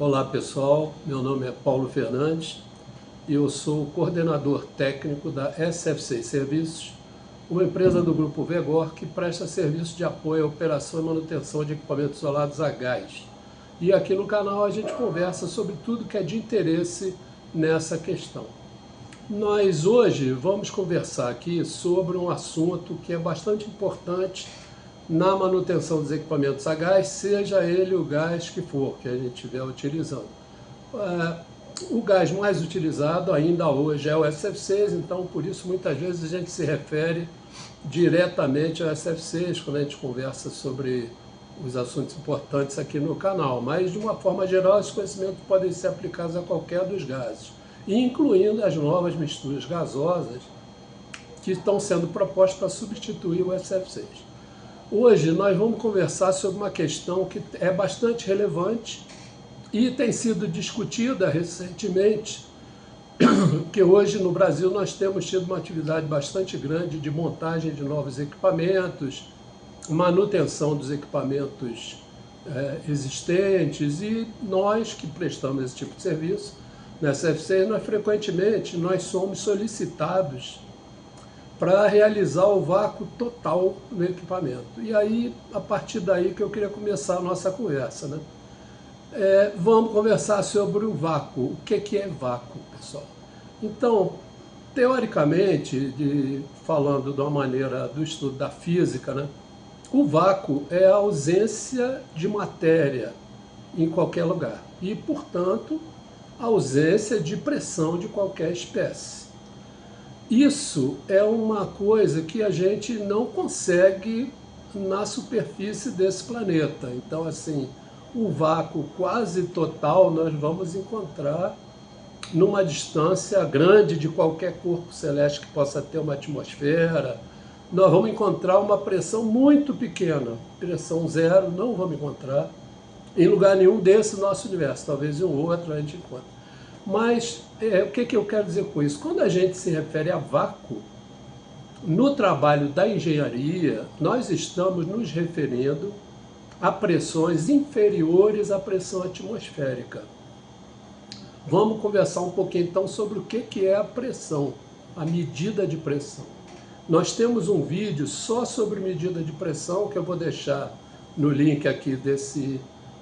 Olá pessoal, meu nome é Paulo Fernandes e eu sou coordenador técnico da SF6 Serviços, uma empresa do Grupo Vegor que presta serviço de apoio à operação e manutenção de equipamentos isolados a gás. E aqui no canal a gente conversa sobre tudo que é de interesse nessa questão. Nós hoje vamos conversar aqui sobre um assunto que é bastante importante na manutenção dos equipamentos a gás, seja ele o gás que for, que a gente estiver utilizando. O gás mais utilizado ainda hoje é o SF6, então por isso muitas vezes a gente se refere diretamente ao SF6 quando a gente conversa sobre os assuntos importantes aqui no canal, mas de uma forma geral esses conhecimentos podem ser aplicados a qualquer dos gases, incluindo as novas misturas gasosas que estão sendo propostas para substituir o SF6. Hoje nós vamos conversar sobre uma questão que é bastante relevante e tem sido discutida recentemente, que hoje no Brasil nós temos tido uma atividade bastante grande de montagem de novos equipamentos, manutenção dos equipamentos existentes, e nós que prestamos esse tipo de serviço na SF6, frequentemente somos solicitados para realizar o vácuo total no equipamento. E aí, a partir daí que eu queria começar a nossa conversa, né? Vamos conversar sobre o vácuo. O que é vácuo, pessoal? Então, teoricamente, falando de uma maneira do estudo da física, né? O vácuo é a ausência de matéria em qualquer lugar e, portanto, a ausência de pressão de qualquer espécie. Isso é uma coisa que a gente não consegue na superfície desse planeta. Então, assim, o vácuo quase total nós vamos encontrar numa distância grande de qualquer corpo celeste que possa ter uma atmosfera. Nós vamos encontrar uma pressão muito pequena, pressão zero, não vamos encontrar em lugar nenhum desse nosso universo, talvez em um outro a gente encontre. Mas o que eu quero dizer com isso? Quando a gente se refere a vácuo, no trabalho da engenharia, nós estamos nos referindo a pressões inferiores à pressão atmosférica. Vamos conversar um pouquinho então sobre o que é a pressão, a medida de pressão. Nós temos um vídeo só sobre medida de pressão, que eu vou deixar no link aqui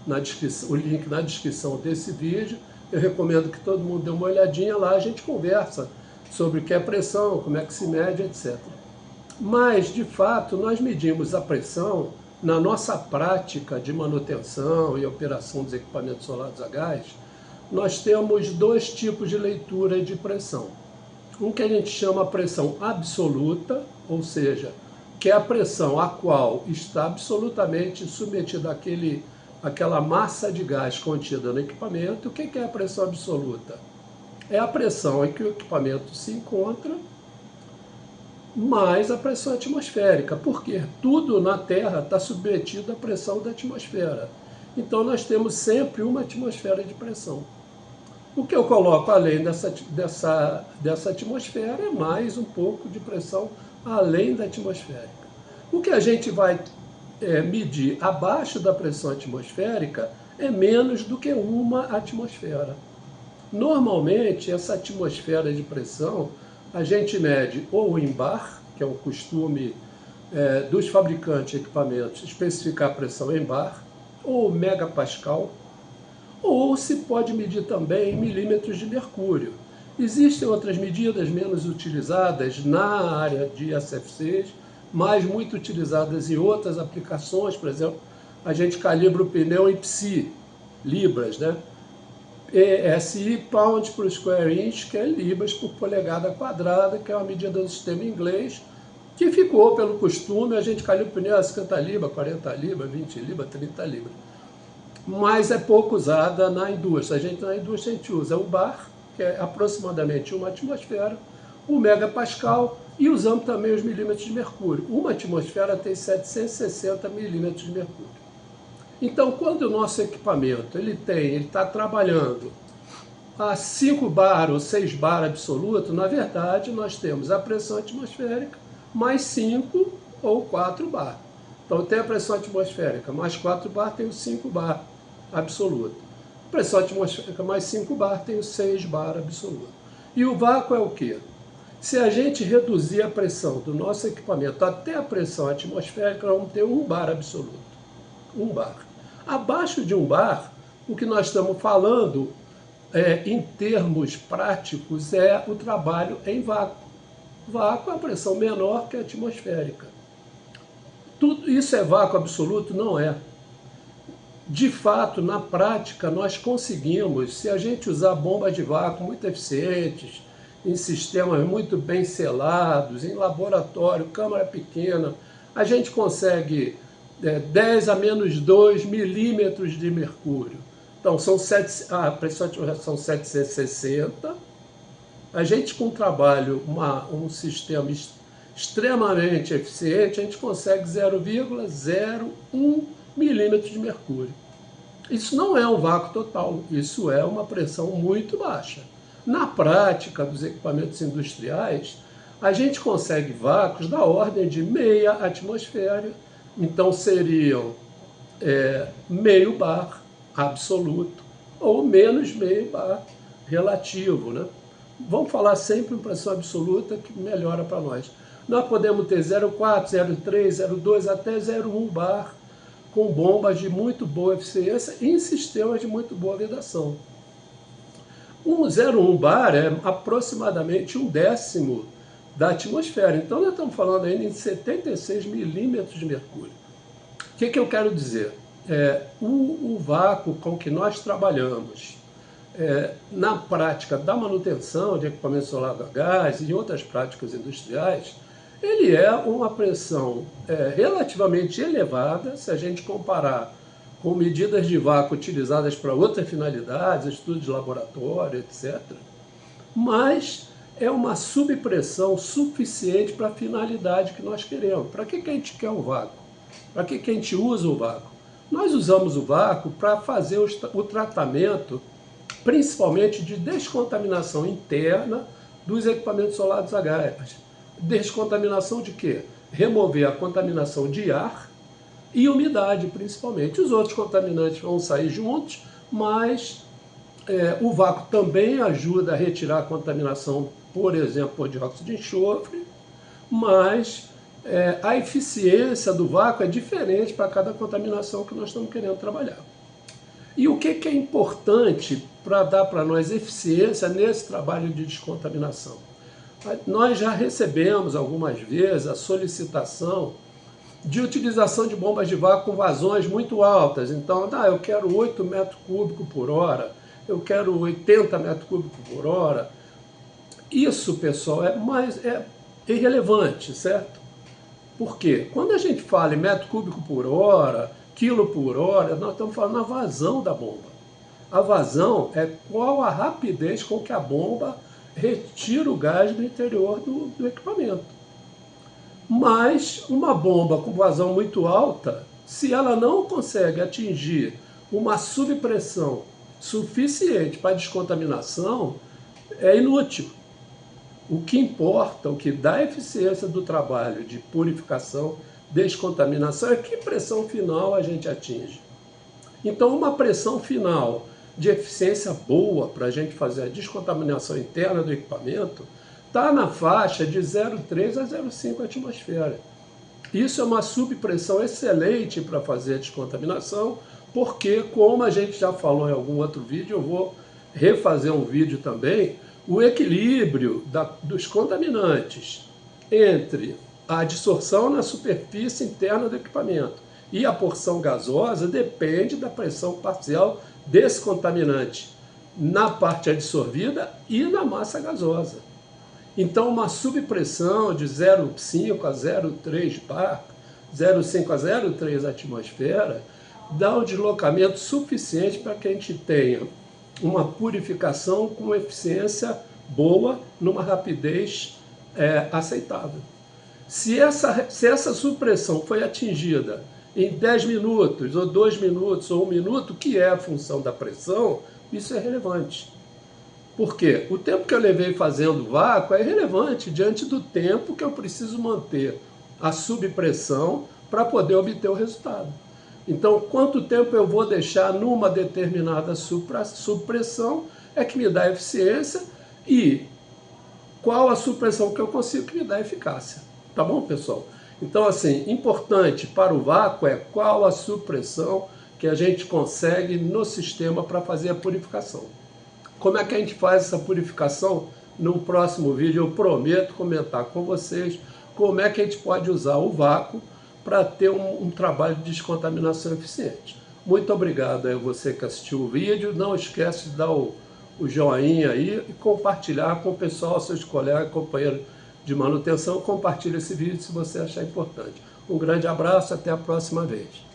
na descrição, o link na descrição desse vídeo. Eu recomendo que todo mundo dê uma olhadinha lá, a gente conversa sobre o que é pressão, como é que se mede, etc. Mas, de fato, nós medimos a pressão na nossa prática de manutenção e operação dos equipamentos isolados a gás. Nós temos dois tipos de leitura de pressão. Um que a gente chama pressão absoluta, ou seja, que é a pressão a qual está absolutamente submetida àquela massa de gás contida no equipamento. O que é a pressão absoluta? É a pressão em que o equipamento se encontra, mais a pressão atmosférica, porque tudo na Terra está submetido à pressão da atmosfera. Então nós temos sempre uma atmosfera de pressão. O que eu coloco além dessa atmosfera é mais um pouco de pressão além da atmosférica. O que a gente vai medir abaixo da pressão atmosférica é menos do que uma atmosfera. Normalmente, essa atmosfera de pressão a gente mede ou em bar, que é o costume dos fabricantes de equipamentos especificar a pressão em bar, ou megapascal, ou se pode medir também em milímetros de mercúrio. Existem outras medidas menos utilizadas na área de SF6, mas muito utilizadas em outras aplicações. Por exemplo, a gente calibra o pneu em psi, libras, né? PSI, pound por square inch, que é libras por polegada quadrada, que é uma medida do sistema inglês, que ficou pelo costume, a gente calibra o pneu a 50 libras, 40 libras, 20 libras, 30 libras. Mas é pouco usada na indústria. Na indústria a gente usa o bar, que é aproximadamente uma atmosfera, o megapascal, e usamos também os milímetros de mercúrio. Uma atmosfera tem 760 milímetros de mercúrio. Então, quando o nosso equipamento ele está trabalhando a 5 bar ou 6 bar absoluto, na verdade nós temos a pressão atmosférica mais 5 ou 4 bar. Então tem a pressão atmosférica mais 4 bar, tem o 5 bar absoluto. Pressão atmosférica mais 5 bar, tenho 6 bar absoluto. E o vácuo é o quê? Se a gente reduzir a pressão do nosso equipamento até a pressão atmosférica, vamos ter 1 bar absoluto. 1 bar. Abaixo de 1 bar, o que nós estamos falando, em termos práticos, é o trabalho em vácuo. Vácuo é a pressão menor que a atmosférica. Tudo isso é vácuo absoluto? Não é. De fato, na prática, nós conseguimos, se a gente usar bombas de vácuo muito eficientes, em sistemas muito bem selados, em laboratório, câmara pequena, a gente consegue 10 a menos 2 milímetros de mercúrio. Então, a pressão atmosférica são 760. A gente, com trabalho, um sistema extremamente eficiente, a gente consegue 0,01 milímetros de mercúrio. Isso não é um vácuo total, isso é uma pressão muito baixa. Na prática dos equipamentos industriais, a gente consegue vácuos da ordem de meia atmosfera, então seriam meio bar absoluto ou menos meio bar relativo, né? Vamos falar sempre em pressão absoluta, que melhora para nós. Nós podemos ter 0,4, 0,3, 0,2 até 0,1 bar com bombas de muito boa eficiência em sistemas de muito boa vedação. 0,1 bar é aproximadamente 1/10 da atmosfera. Então nós estamos falando ainda em 76 milímetros de mercúrio. O que eu quero dizer? O vácuo com que nós trabalhamos na prática da manutenção de equipamentos solares a gás e em outras práticas industriais, ele é uma pressão relativamente elevada, se a gente comparar com medidas de vácuo utilizadas para outras finalidades, estudos de laboratório, etc. Mas é uma subpressão suficiente para a finalidade que nós queremos. Para que a gente quer o vácuo? Para que a gente usa o vácuo? Nós usamos o vácuo para fazer o tratamento, principalmente de descontaminação interna dos equipamentos solares a gás. Descontaminação de quê? Remover a contaminação de ar e umidade, principalmente. Os outros contaminantes vão sair juntos, mas o vácuo também ajuda a retirar a contaminação, por exemplo, por dióxido de enxofre, mas a eficiência do vácuo é diferente para cada contaminação que nós estamos querendo trabalhar. E o que é importante para dar para nós eficiência nesse trabalho de descontaminação? Nós já recebemos algumas vezes a solicitação de utilização de bombas de vácuo com vazões muito altas. Então, eu quero 8 metros cúbicos por hora, eu quero 80 metros cúbicos por hora. Isso, pessoal, é irrelevante, certo? Por quê? Quando a gente fala em metro cúbico por hora, quilo por hora, nós estamos falando na vazão da bomba. A vazão é qual a rapidez com que a bomba retira o gás do interior do equipamento. Mas uma bomba com vazão muito alta, se ela não consegue atingir uma subpressão suficiente para descontaminação, é inútil. O que importa, o que dá eficiência do trabalho de purificação, descontaminação, é que pressão final a gente atinge. Então, uma pressão final de eficiência boa para a gente fazer a descontaminação interna do equipamento está na faixa de 0,3 a 0,5 atmosfera. Isso é uma subpressão excelente para fazer a descontaminação, porque, como a gente já falou em algum outro vídeo, eu vou refazer um vídeo também, o equilíbrio dos contaminantes entre a adsorção na superfície interna do equipamento e a porção gasosa depende da pressão parcial desse contaminante na parte adsorvida e na massa gasosa. Então, uma subpressão de 0,5 a 0,3 bar, 0,5 a 0,3 atmosfera, dá um deslocamento suficiente para que a gente tenha uma purificação com eficiência boa, numa rapidez aceitável. Se essa supressão foi atingida em 10 minutos, ou 2 minutos, ou 1 minuto, que é a função da pressão, isso é relevante. Por quê? O tempo que eu levei fazendo vácuo é irrelevante diante do tempo que eu preciso manter a subpressão para poder obter o resultado. Então, quanto tempo eu vou deixar numa determinada supressão é que me dá eficiência, e qual a supressão que eu consigo que me dá eficácia. Tá bom, pessoal? Então, assim, importante para o vácuo é qual a supressão que a gente consegue no sistema para fazer a purificação. Como é que a gente faz essa purificação? No próximo vídeo eu prometo comentar com vocês como é que a gente pode usar o vácuo para ter um trabalho de descontaminação eficiente. Muito obrigado a você que assistiu o vídeo. Não esquece de dar o joinha aí e compartilhar com o pessoal, seus colegas, companheiros de manutenção. Compartilhe esse vídeo se você achar importante. Um grande abraço, até a próxima vez.